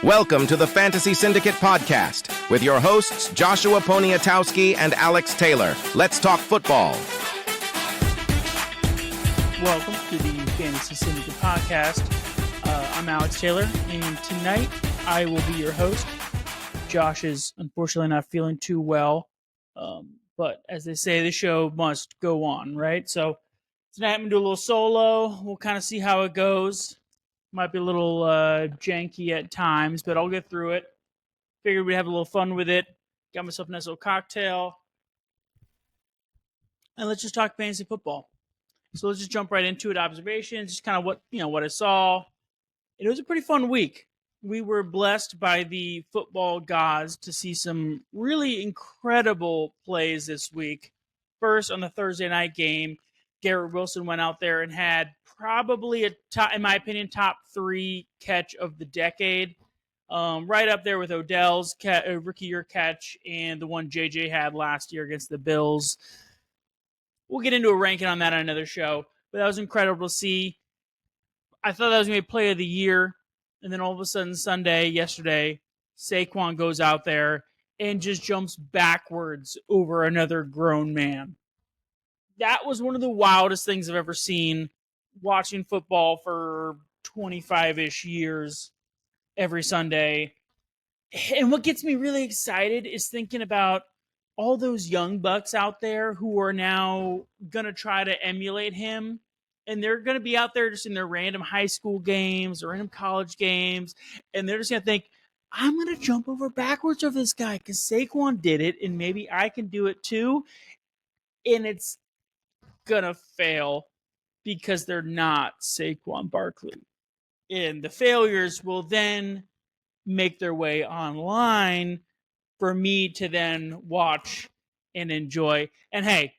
Welcome to the Fantasy Syndicate Podcast with your hosts, Joshua Poniatowski and Alex Taylor. Let's talk football. Welcome to the Fantasy Syndicate Podcast. I'm Alex Taylor, and tonight I will be your host. Josh is unfortunately not feeling too well, but as they say, the show must go on, right? So tonight I'm going to do a little solo. We'll kind of see how it goes. Might be a little janky at times, but I'll get through it. Figured we'd have a little fun with it. Got myself a nice little cocktail. And let's just talk fantasy football. So let's just jump right into it. Observations, just kind of what I saw. It was a pretty fun week. We were blessed by the football gods to see some really incredible plays this week. First, on the Thursday night game, Garret Wilson went out there and had probably in my opinion, top 3 catch of the decade. Right up there with Odell's rookie year catch and the one JJ had last year against the Bills. We'll get into a ranking on that on another show, but that was incredible to see. I thought that was going to be play of the year, and then all of a sudden yesterday, Saquon goes out there and just jumps backwards over another grown man. That was one of the wildest things I've ever seen watching football for 25-ish years every Sunday. And what gets me really excited is thinking about all those young bucks out there who are now going to try to emulate him. And they're going to be out there just in their random high school games or random college games. And they're just going to think, I'm going to jump over backwards over this guy because Saquon did it and maybe I can do it too. And it's going to fail because they're not Saquon Barkley. And the failures will then make their way online for me to then watch and enjoy. And hey,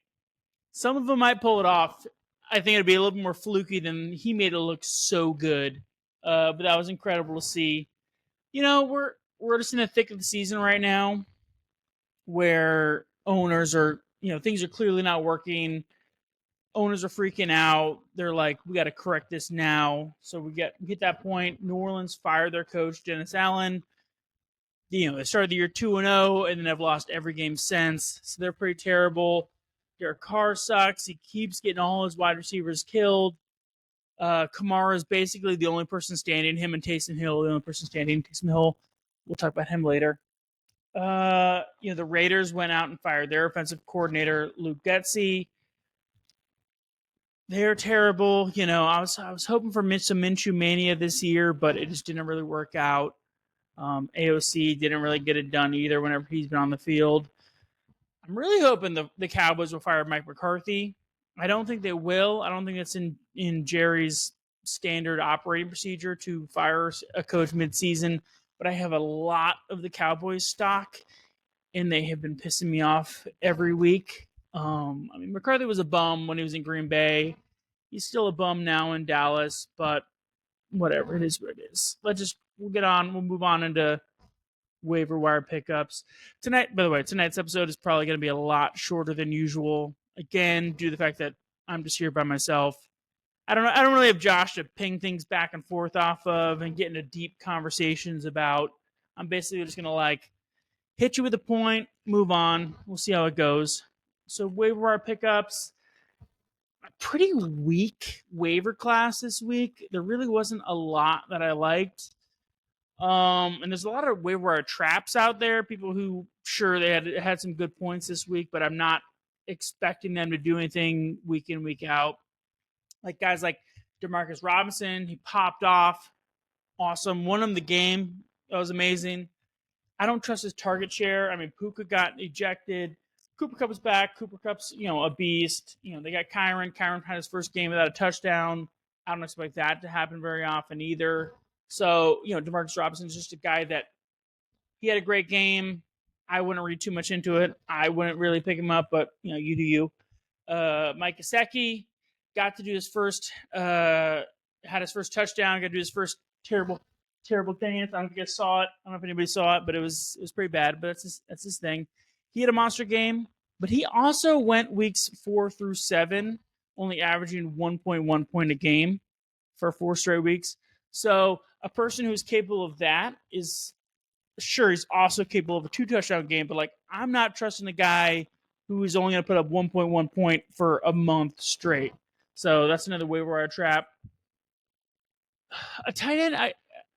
some of them might pull it off. I think it'd be a little bit more fluky than he made it look so good. But that was incredible to see. You know, we're just in the thick of the season right now where owners are, things are clearly not working. Owners are freaking out. They're like, we got to correct this now. So we get that point. New Orleans fired their coach, Dennis Allen. They started the year 2-0, and then have lost every game since. So they're pretty terrible. Derek Carr sucks. He keeps getting all his wide receivers killed. Kamara is basically the only person standing. Him and Taysom Hill, the only person standing. Taysom Hill, we'll talk about him later. The Raiders went out and fired their offensive coordinator, Luke Gesicki. They're terrible. I was hoping for some Minshew mania this year, but it just didn't really work out. AOC didn't really get it done either whenever he's been on the field. I'm really hoping the Cowboys will fire Mike McCarthy. I don't think they will. I don't think it's in Jerry's standard operating procedure to fire a coach midseason, but I have a lot of the Cowboys stock, and they have been pissing me off every week. McCarthy was a bum when he was in Green Bay. He's still a bum now in Dallas, but whatever. It is what it is. We'll move on into waiver wire pickups. Tonight, by the way, tonight's episode is probably going to be a lot shorter than usual. Again, due to the fact that I'm just here by myself. I don't really have Josh to ping things back and forth off of and get into deep conversations about. I'm basically just going to hit you with a point, move on. We'll see how it goes. So waiver wire pickups, a pretty weak waiver class this week. There really wasn't a lot that I liked. And there's a lot of waiver wire traps out there. People who, sure, they had some good points this week, but I'm not expecting them to do anything week in, week out. Like guys like Demarcus Robinson, he popped off. Awesome. Won him the game. That was amazing. I don't trust his target share. Puka got ejected. Cooper Kupp is back. Cooper Kupp's, a beast. They got Kyren. Kyren had his first game without a touchdown. I don't expect that to happen very often either. So, Demarcus Robinson's just a guy that he had a great game. I wouldn't read too much into it. I wouldn't really pick him up, but, you do you. Mike Gesicki got to do his first, had his first touchdown, got to do his first terrible dance. I don't know if you guys saw it. I don't know if anybody saw it, but it was pretty bad, but that's his thing. He had a monster game, but he also went weeks 4 through 7, only averaging 1.1 point a game for 4 straight weeks. So a person who's capable of that is sure he's also capable of a 2-touchdown game, but like I'm not trusting a guy who is only going to put up 1.1 point for a month straight. So that's another waiver wire trap. A tight end,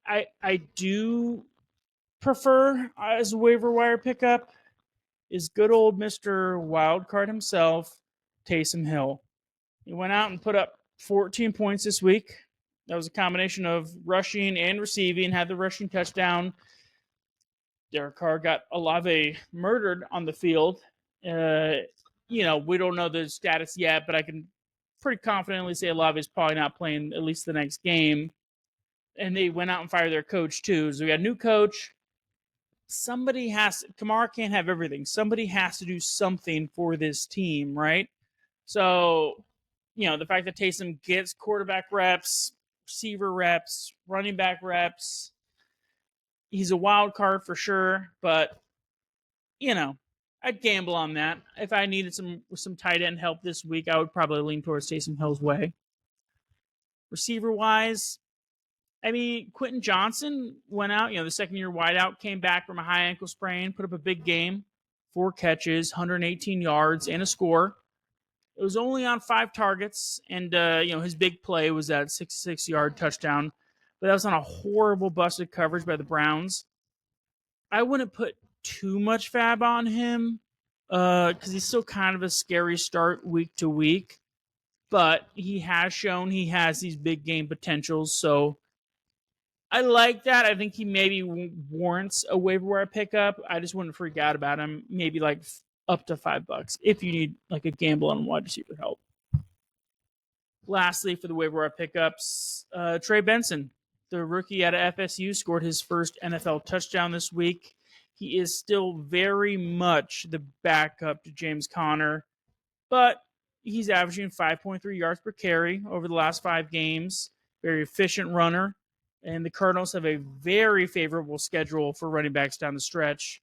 I do prefer as a waiver wire pickup is good old Mr. Wildcard himself, Taysom Hill. He went out and put up 14 points this week. That was a combination of rushing and receiving, had the rushing touchdown. Derek Carr got Olave murdered on the field. We don't know the status yet, but I can pretty confidently say Olave is probably not playing at least the next game. And they went out and fired their coach, too. So we got a new coach. Kamara can't have everything. Somebody has to do something for this team, right? So, the fact that Taysom gets quarterback reps, receiver reps, running back reps, he's a wild card for sure, but, I'd gamble on that. If I needed some tight end help this week, I would probably lean towards Taysom Hill's way. Receiver-wise, Quentin Johnston went out, the second-year wideout, came back from a high ankle sprain, put up a big game, 4 catches, 118 yards, and a score. It was only on 5 targets, and, his big play was that 66-yard touchdown, but that was on a horrible busted coverage by the Browns. I wouldn't put too much fab on him because he's still kind of a scary start week to week, but he has shown he has these big game potentials, so I like that. I think he maybe warrants a waiver wire pickup. I just wouldn't freak out about him. Maybe like up to $5 if you need like a gamble on wide receiver help. Lastly, for the waiver wire pickups, Trey Benson, the rookie out of FSU, scored his first NFL touchdown this week. He is still very much the backup to James Conner, but he's averaging 5.3 yards per carry over the last 5 games. Very efficient runner. And the Cardinals have a very favorable schedule for running backs down the stretch.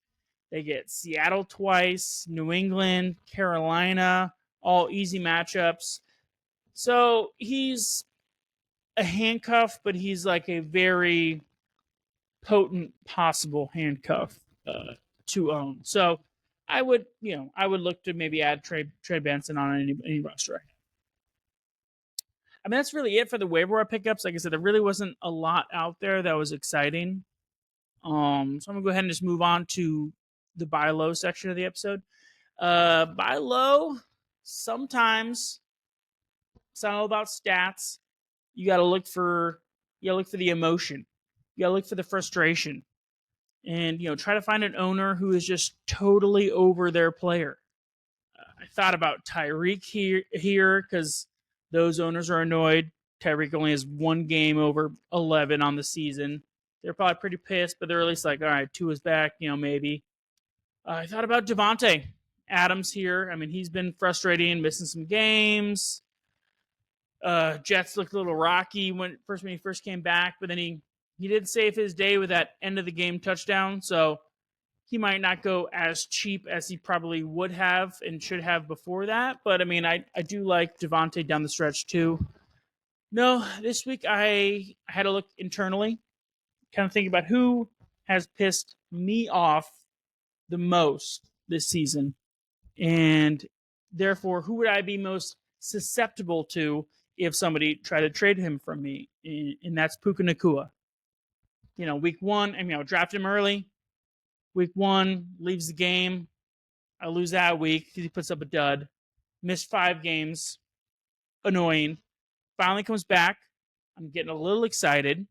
They get Seattle twice, New England, Carolina, all easy matchups. So he's a handcuff, but he's like a very potent possible handcuff to own. So I would look to maybe add Trey Benson on any roster. That's really it for the waiver wire pickups. Like I said, there really wasn't a lot out there that was exciting. So I'm going to go ahead and just move on to the buy low section of the episode. Buy low, sometimes it's not all about stats. You got to look for the emotion. You got to look for the frustration. And, try to find an owner who is just totally over their player. I thought about Tyreek here because those owners are annoyed. Tyreek only has 1 game over 11 on the season. They're probably pretty pissed, but they're at least like, all right, Tua's back, maybe. I thought about Devontae Adams here. He's been frustrating, missing some games. Jets looked a little rocky when he first came back, but then he did save his day with that end-of-the-game touchdown, so he might not go as cheap as he probably would have and should have before that. But, I do like Devontae down the stretch, too. No, this week I had to look internally, kind of think about who has pissed me off the most this season. And, therefore, who would I be most susceptible to if somebody tried to trade him from me? And that's Puka Nacua. Week 1, I drafted him early. Week 1, leaves the game. I lose that week because he puts up a dud. Missed 5 games. Annoying. Finally comes back. I'm getting a little excited.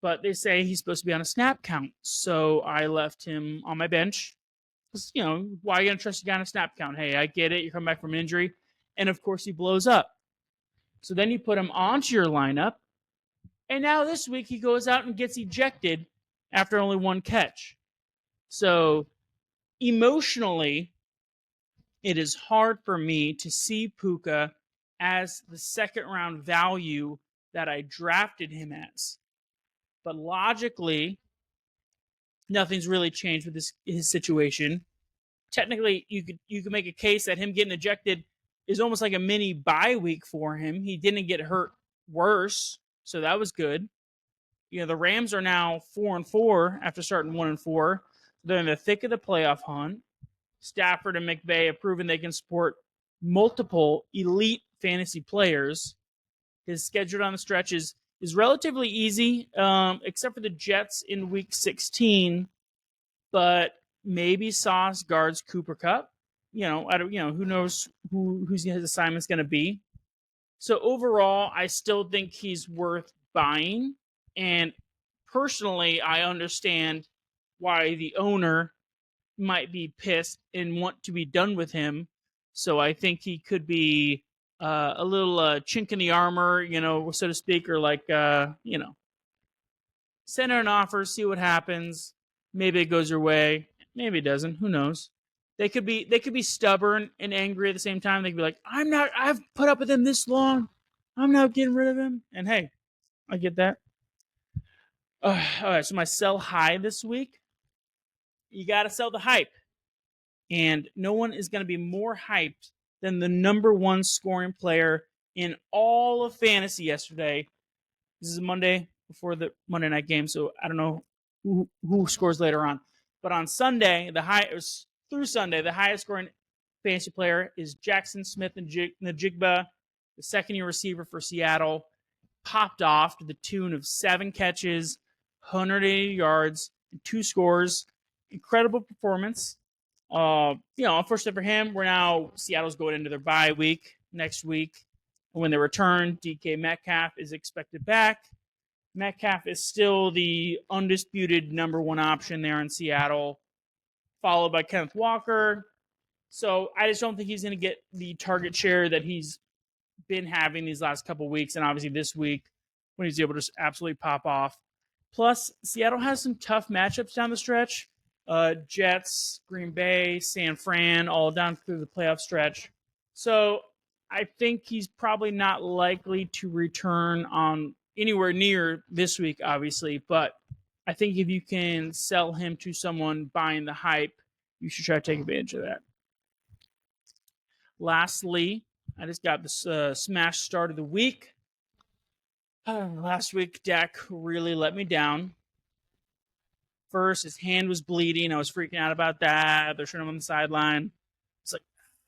But they say he's supposed to be on a snap count. So I left him on my bench. Because, why are you going to trust a guy on a snap count? Hey, I get it. You're coming back from an injury. And, of course, he blows up. So then you put him onto your lineup. And now this week he goes out and gets ejected after only 1 catch. So emotionally, it is hard for me to see Puka as the second-round value that I drafted him as. But logically, nothing's really changed with his situation. Technically, you could make a case that him getting ejected is almost like a mini bye week for him. He didn't get hurt worse, so that was good. the Rams are now 4-4 after starting 1-4. They're in the thick of the playoff hunt. Stafford and McVay have proven they can support multiple elite fantasy players. His schedule on the stretch is relatively easy, except for the Jets in Week 16. But maybe Sauce guards Cooper Kupp. Who knows who his assignment's going to be. So overall, I still think he's worth buying. And personally, I understand why the owner might be pissed and want to be done with him. So I think he could be a little chink in the armor, so to speak, or send her an offer, see what happens. Maybe it goes your way. Maybe it doesn't. Who knows? They could be stubborn and angry at the same time. They could be like, I've put up with him this long. I'm not getting rid of him. And hey, I get that. All right, so my sell high this week. You got to sell the hype. And no one is going to be more hyped than the number one scoring player in all of fantasy yesterday. This is Monday before the Monday night game, so I don't know who scores later on. But on Sunday, the highest scoring fantasy player is Jaxon Smith-Njigba, the second-year receiver for Seattle. Popped off to the tune of 7 catches, 180 yards, and 2 scores. Incredible performance. Unfortunately for him, Seattle's going into their bye week next week. When they return, DK Metcalf is expected back. Metcalf is still the undisputed number one option there in Seattle, followed by Kenneth Walker. So I just don't think he's going to get the target share that he's been having these last couple weeks, and obviously this week when he's able to just absolutely pop off. Plus, Seattle has some tough matchups down the stretch. Jets, Green Bay, San Fran, all down through the playoff stretch. So I think he's probably not likely to return on anywhere near this week, obviously. But I think if you can sell him to someone buying the hype, you should try to take advantage of that. Lastly, I just got this smash start of the week. Last week, Dak really let me down. First, his hand was bleeding. I was freaking out about that. They're showing him on the sideline. It's like,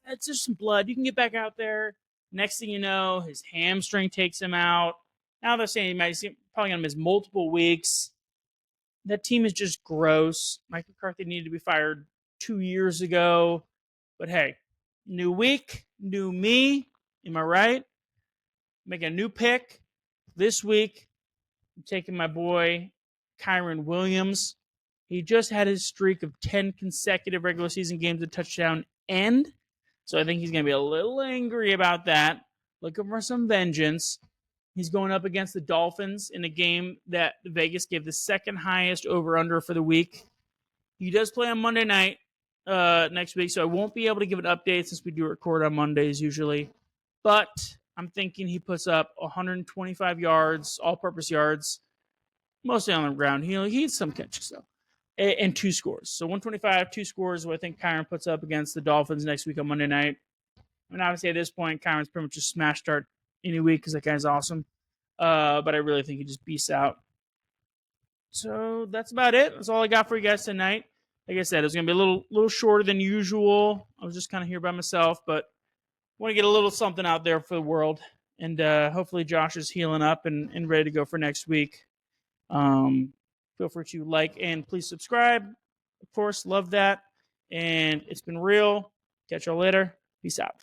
it's just some blood. You can get back out there. Next thing you know, his hamstring takes him out. Now they're saying he's probably going to miss multiple weeks. That team is just gross. Mike McCarthy needed to be fired 2 years ago. But hey, new week, new me. Am I right? Making a new pick. This week, I'm taking my boy, Kyren Williams. He just had his streak of 10 consecutive regular season games with touchdown end. So I think he's going to be a little angry about that. Looking for some vengeance. He's going up against the Dolphins in a game that Vegas gave the second highest over-under for the week. He does play on Monday night next week, so I won't be able to give an update since we do record on Mondays usually. But I'm thinking he puts up 125 yards, all-purpose yards, mostly on the ground. He needs some catches, though. And 2 scores. So 125, 2 scores, what I think Kyren puts up against the Dolphins next week on Monday night. And obviously at this point, Kyren's pretty much a smash start any week because that guy's awesome. But I really think he just beasts out. So that's about it. That's all I got for you guys tonight. Like I said, it was going to be a little shorter than usual. I was just kind of here by myself, but want to get a little something out there for the world. And hopefully Josh is healing up and ready to go for next week. Feel free to like and please subscribe. Of course, love that. And it's been real. Catch y'all later. Peace out.